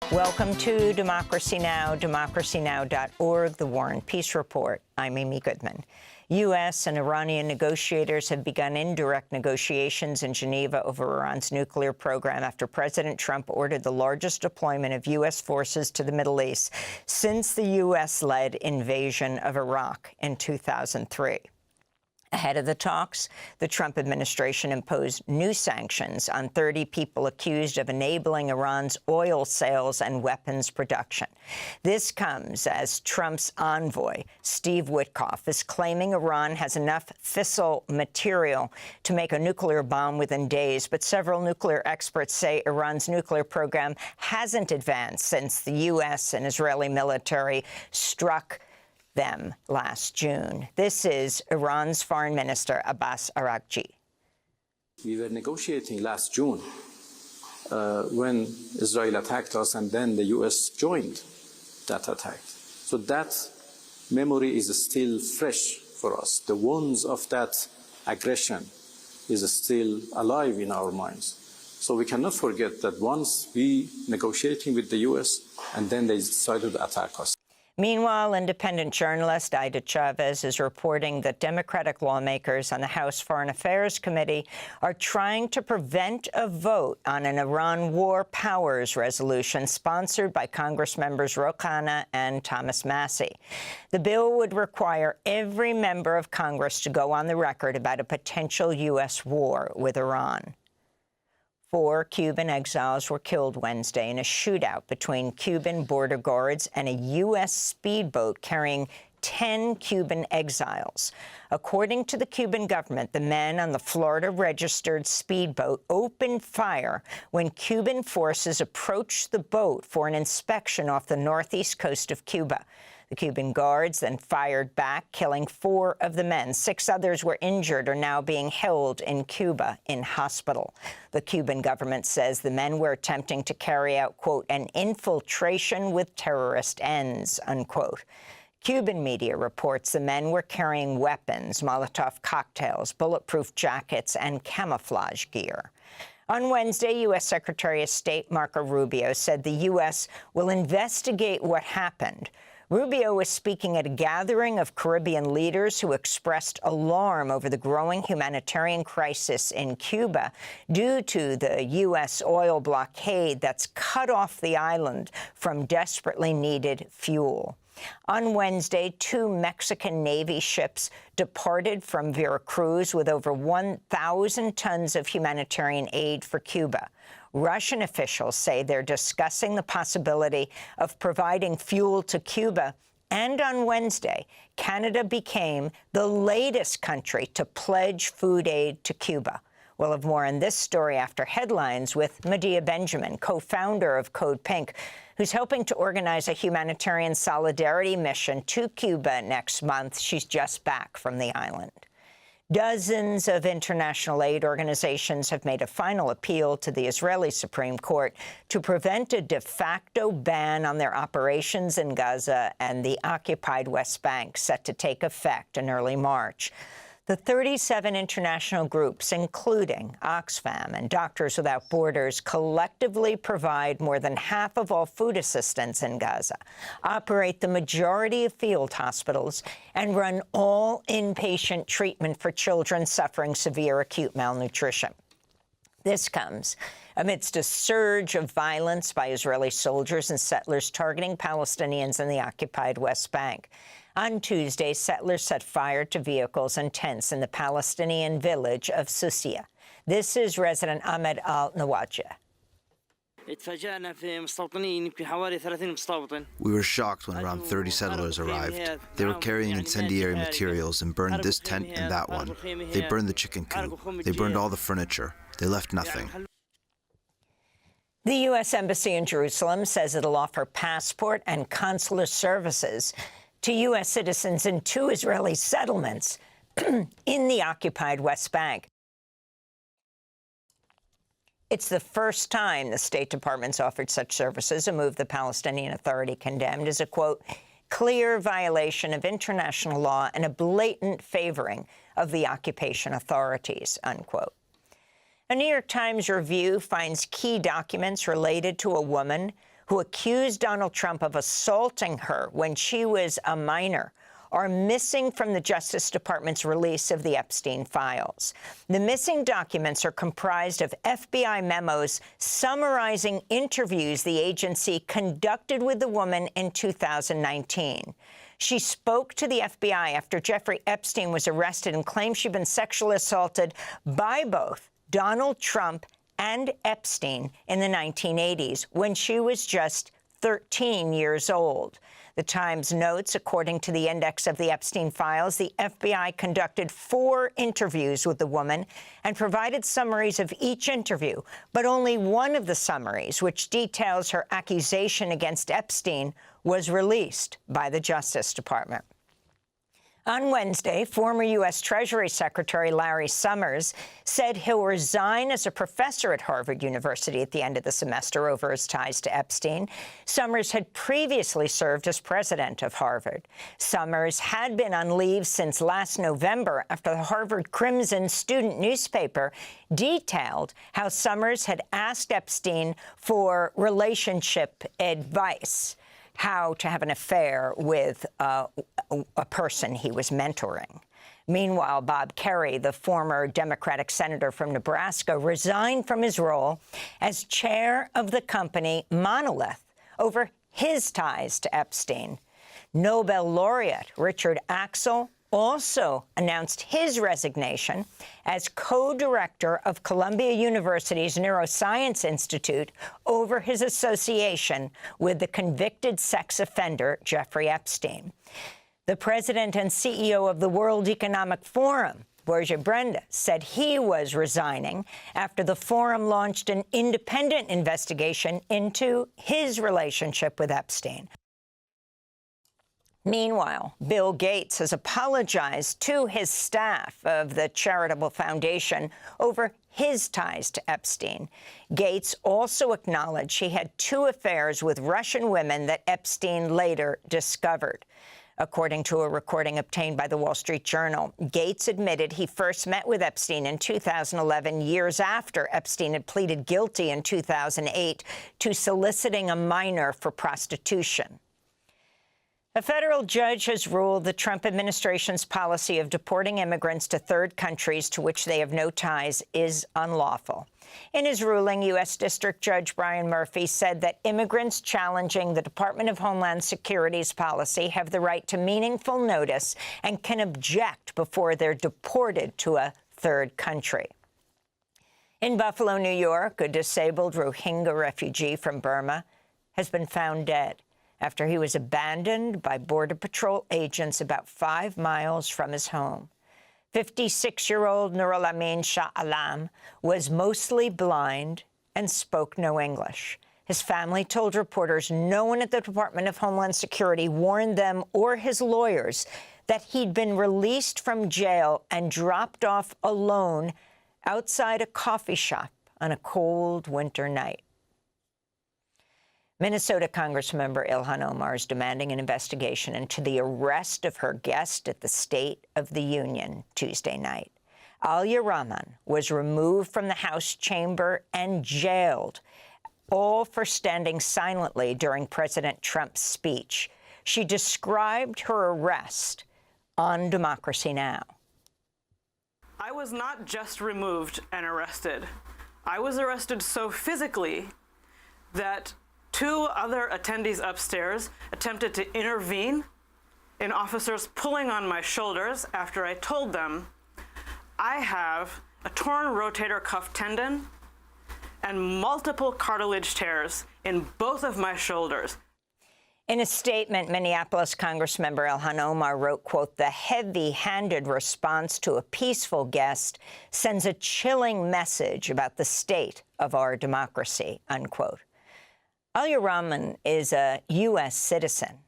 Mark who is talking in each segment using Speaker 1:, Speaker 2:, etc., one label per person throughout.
Speaker 1: Welcome to Democracy Now!, democracynow.org, the War and Peace Report. I'm Amy Goodman. U.S. and Iranian negotiators have begun indirect negotiations in Geneva over Iran's nuclear program after President Trump ordered the largest deployment of U.S. forces to the Middle East since the U.S.-led invasion of Iraq in 2003. Ahead of the talks, the Trump administration imposed new sanctions on 30 people accused of enabling Iran's oil sales and weapons production. This comes as Trump's envoy, Steve Witkoff, is claiming Iran has enough fissile material to make a nuclear bomb within days. But several nuclear experts say Iran's nuclear program hasn't advanced since the U.S. and Israeli military struck them last June. This is Iran's Foreign Minister Abbas Araghchi.
Speaker 2: We were negotiating last June when Israel attacked us, and then the U.S. joined that attack. So that memory is still fresh for us. The wounds of that aggression is still alive in our minds. So we cannot forget that once we negotiating with the U.S. and then they decided to attack us.
Speaker 1: Meanwhile, independent journalist Aida Chavez is reporting that Democratic lawmakers on the House Foreign Affairs Committee are trying to prevent a vote on an Iran war powers resolution sponsored by Congress members Ro Khanna and Thomas Massie. The bill would require every member of Congress to go on the record about a potential U.S. war with Iran. 4 Cuban exiles were killed Wednesday in a shootout between Cuban border guards and a U.S. speedboat carrying 10 Cuban exiles. According to the Cuban government, the men on the Florida-registered speedboat opened fire when Cuban forces approached the boat for an inspection off the northeast coast of Cuba. The Cuban guards then fired back, killing 4 of the men. 6 others were injured or now being held in Cuba in hospital. The Cuban government says the men were attempting to carry out, quote, an infiltration with terrorist ends, unquote. Cuban media reports the men were carrying weapons, Molotov cocktails, bulletproof jackets, and camouflage gear. On Wednesday, U.S. Secretary of State Marco Rubio said the U.S. will investigate what happened. Rubio was speaking at a gathering of Caribbean leaders who expressed alarm over the growing humanitarian crisis in Cuba due to the U.S. oil blockade that's cut off the island from desperately needed fuel. On Wednesday, 2 Mexican Navy ships departed from Veracruz with over 1,000 tons of humanitarian aid for Cuba. Russian officials say they're discussing the possibility of providing fuel to Cuba. And on Wednesday, Canada became the latest country to pledge food aid to Cuba. We'll have more on this story after headlines with Medea Benjamin, co-founder of Code Pink, who's helping to organize a humanitarian solidarity mission to Cuba next month. She's just back from the island. Dozens of international aid organizations have made a final appeal to the Israeli Supreme Court to prevent a de facto ban on their operations in Gaza and the occupied West Bank, set to take effect in early March. The 37 international groups, including Oxfam and Doctors Without Borders, collectively provide more than half of all food assistance in Gaza, operate the majority of field hospitals, and run all inpatient treatment for children suffering severe acute malnutrition. This comes amidst a surge of violence by Israeli soldiers and settlers targeting Palestinians in the occupied West Bank. On Tuesday, settlers set fire to vehicles and tents in the Palestinian village of Susia. This is resident Ahmed Al-Nawajeh.
Speaker 3: We were shocked when around 30 settlers arrived. They were carrying incendiary materials and burned this tent and that one. They burned the chicken coop. They burned all the furniture. They left nothing.
Speaker 1: The U.S. Embassy in Jerusalem says it'll offer passport and consular services to U.S. citizens in 2 Israeli settlements in the occupied West Bank. It's the first time the State Department's offered such services, a move the Palestinian Authority condemned as a, quote, clear violation of international law and a blatant favoring of the occupation authorities, unquote. A New York Times review finds key documents related to a woman who accused Donald Trump of assaulting her when she was a minor, are missing from the Justice Department's release of the Epstein files. The missing documents are comprised of FBI memos summarizing interviews the agency conducted with the woman in 2019. She spoke to the FBI after Jeffrey Epstein was arrested and claimed she'd been sexually assaulted by both Donald Trump and Epstein in the 1980s when she was just 13 years old. The Times notes, according to the index of the Epstein files, the FBI conducted 4 interviews with the woman and provided summaries of each interview, but only one of the summaries, which details her accusation against Epstein, was released by the Justice Department. On Wednesday, former U.S. Treasury Secretary Larry Summers said he'll resign as a professor at Harvard University at the end of the semester over his ties to Epstein. Summers had previously served as president of Harvard. Summers had been on leave since last November after the Harvard Crimson student newspaper detailed how Summers had asked Epstein for relationship advice, how to have an affair with a person he was mentoring. Meanwhile, Bob Kerrey, the former Democratic senator from Nebraska, resigned from his role as chair of the company Monolith over his ties to Epstein. Nobel laureate Richard Axel also announced his resignation as co-director of Columbia University's Neuroscience Institute over his association with the convicted sex offender Jeffrey Epstein. The president and CEO of the World Economic Forum, Borja Brenda, said he was resigning after the forum launched an independent investigation into his relationship with Epstein. Meanwhile, Bill Gates has apologized to his staff of the charitable foundation over his ties to Epstein. Gates also acknowledged he had 2 affairs with Russian women that Epstein later discovered. According to a recording obtained by the Wall Street Journal, Gates admitted he first met with Epstein in 2011, years after Epstein had pleaded guilty in 2008 to soliciting a minor for prostitution. A federal judge has ruled the Trump administration's policy of deporting immigrants to third countries to which they have no ties is unlawful. In his ruling, U.S. District Judge Brian Murphy said that immigrants challenging the Department of Homeland Security's policy have the right to meaningful notice and can object before they're deported to a third country. In Buffalo, New York, a disabled Rohingya refugee from Burma has been found dead after he was abandoned by Border Patrol agents about 5 miles from his home. 56-year-old Nurul Amin Shah Alam was mostly blind and spoke no English. His family told reporters no one at the Department of Homeland Security warned them or his lawyers that he'd been released from jail and dropped off alone outside a coffee shop on a cold winter night. Minnesota Congressmember Ilhan Omar is demanding an investigation into the arrest of her guest at the State of the Union Tuesday night. Alia Rahman was removed from the House chamber and jailed, all for standing silently during President Trump's speech. She described her arrest on Democracy Now!
Speaker 4: I was not just removed and arrested. I was arrested so physically that 2 other attendees upstairs attempted to intervene in officers pulling on my shoulders after I told them I have a torn rotator cuff tendon and multiple cartilage tears in both of my shoulders.
Speaker 1: In a statement, Minneapolis Congressmember Ilhan Omar wrote, quote, "The heavy-handed response to a peaceful guest sends a chilling message about the state of our democracy," unquote. Alia Rahman is a U.S. citizen.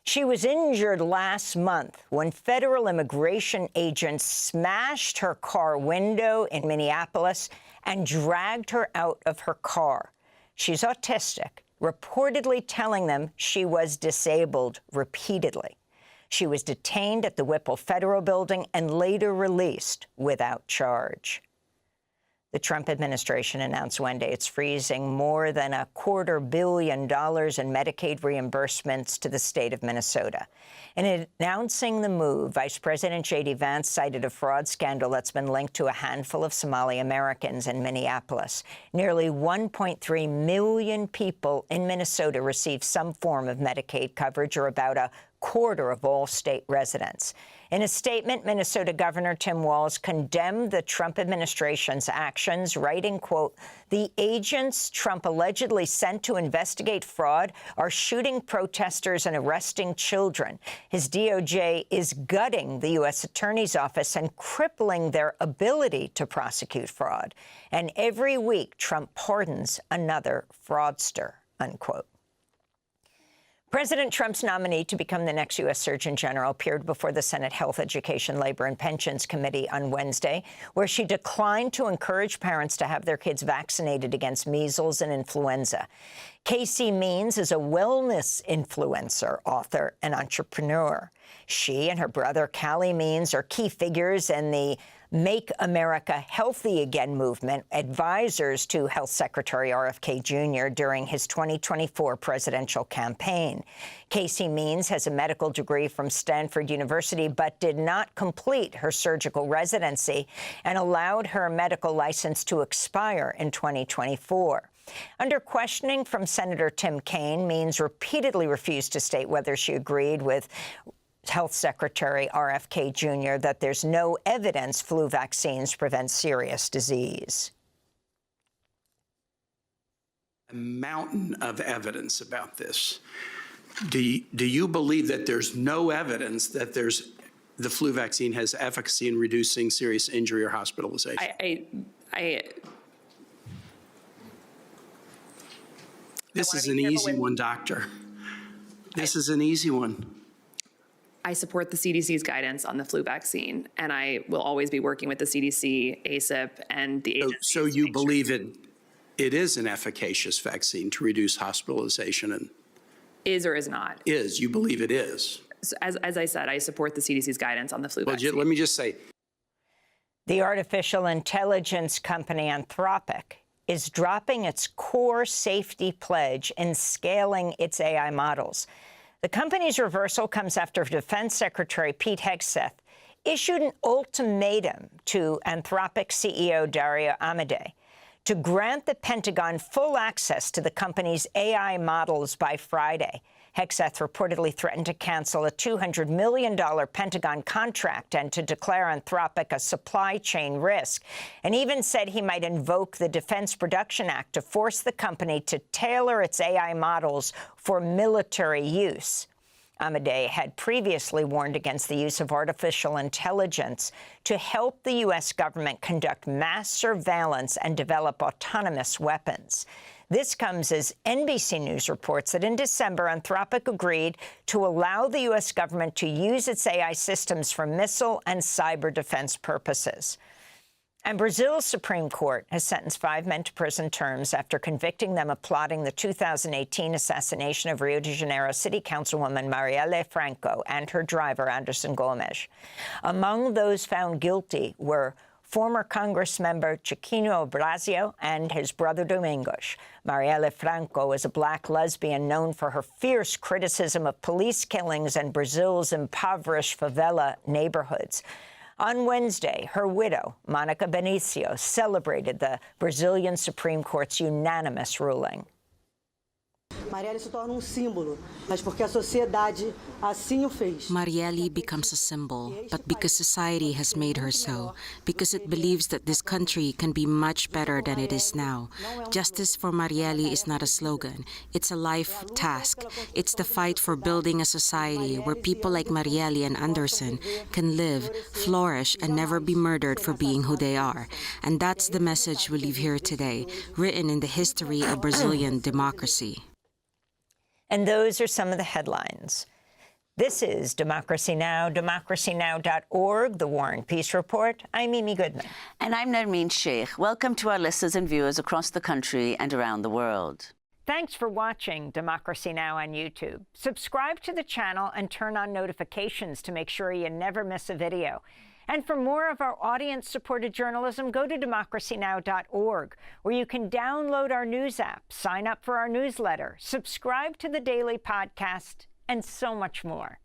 Speaker 1: She was injured last month when federal immigration agents smashed her car window in Minneapolis and dragged her out of her car. She's autistic, reportedly telling them she was disabled repeatedly. She was detained at the Whipple Federal Building and later released without charge. The Trump administration announced Wednesday it's freezing more than $250 million in Medicaid reimbursements to the state of Minnesota. In announcing the move, Vice President J.D. Vance cited a fraud scandal that's been linked to a handful of Somali Americans in Minneapolis. Nearly 1.3 million people in Minnesota receive some form of Medicaid coverage, or about a quarter of all state residents. In a statement, Minnesota Governor Tim Walz condemned the Trump administration's actions, writing, quote, "The agents Trump allegedly sent to investigate fraud are shooting protesters and arresting children. His DOJ is gutting the U.S. Attorney's Office and crippling their ability to prosecute fraud. And every week, Trump pardons another fraudster," unquote. President Trump's nominee to become the next U.S. Surgeon General appeared before the Senate Health, Education, Labor and Pensions Committee on Wednesday, where she declined to encourage parents to have their kids vaccinated against measles and influenza. Casey Means is a wellness influencer, author, and entrepreneur. She and her brother, Callie Means, are key figures in the Make America Healthy Again movement, advisors to Health Secretary RFK Jr. during his 2024 presidential campaign. Casey Means has a medical degree from Stanford University, but did not complete her surgical residency and allowed her medical license to expire in 2024. Under questioning from Senator Tim Kaine, Means repeatedly refused to state whether she agreed with Health Secretary RFK Jr. that there's no evidence flu vaccines prevent serious disease.
Speaker 5: A mountain of evidence about this. Do you believe that there's no evidence that the flu vaccine has efficacy in reducing serious injury or hospitalization? This is an easy one, doctor. This is an easy one.
Speaker 6: I support the CDC's guidance on the flu vaccine, and I will always be working with the CDC, ACIP, and the agencies.
Speaker 5: So you believe it is an efficacious vaccine to reduce hospitalization? And
Speaker 6: is or is not?
Speaker 5: Is. You believe it is?
Speaker 6: So as I said, I support the CDC's guidance on the flu vaccine.
Speaker 5: Let me just say.
Speaker 1: The artificial intelligence company Anthropic is dropping its core safety pledge in scaling its AI models. The company's reversal comes after Defense Secretary Pete Hegseth issued an ultimatum to Anthropic CEO Dario Amodei to grant the Pentagon full access to the company's AI models by Friday. Hegseth reportedly threatened to cancel a $200 million Pentagon contract and to declare Anthropic a supply chain risk, and even said he might invoke the Defense Production Act to force the company to tailor its AI models for military use. Amodei had previously warned against the use of artificial intelligence to help the U.S. government conduct mass surveillance and develop autonomous weapons. This comes as NBC News reports that in December, Anthropic agreed to allow the U.S. government to use its AI systems for missile and cyber defense purposes. And Brazil's Supreme Court has sentenced 5 men to prison terms after convicting them of plotting the 2018 assassination of Rio de Janeiro City Councilwoman Marielle Franco and her driver, Anderson Gomes. Among those found guilty were former Congress member Chiquinho Brazio and his brother Domingos. Marielle Franco is a black lesbian known for her fierce criticism of police killings in Brazil's impoverished favela neighborhoods. On Wednesday, her widow, Monica Benicio, celebrated the Brazilian Supreme Court's unanimous ruling.
Speaker 7: Marielle se torna símbolo, mas porque a sociedade assim o fez.
Speaker 8: Marielle becomes a symbol, but because society has made her so, because it believes that this country can be much better than it is now. Justice for Marielle is not a slogan, it's a life task. It's the fight for building a society where people like Marielle and Anderson can live, flourish, and never be murdered for being who they are. And that's the message we leave here today, written in the history of Brazilian democracy.
Speaker 1: And those are some of the headlines. This is Democracy Now!, democracynow.org, The War and Peace Report. I'm Mimi Goodman.
Speaker 9: And I'm Nermeen Sheikh. Welcome to our listeners and viewers across the country and around the world.
Speaker 1: Thanks for watching Democracy Now! On YouTube. Subscribe to the channel and turn on notifications to make sure you never miss a video. And for more of our audience-supported journalism, go to democracynow.org, where you can download our news app, sign up for our newsletter, subscribe to the daily podcast, and so much more.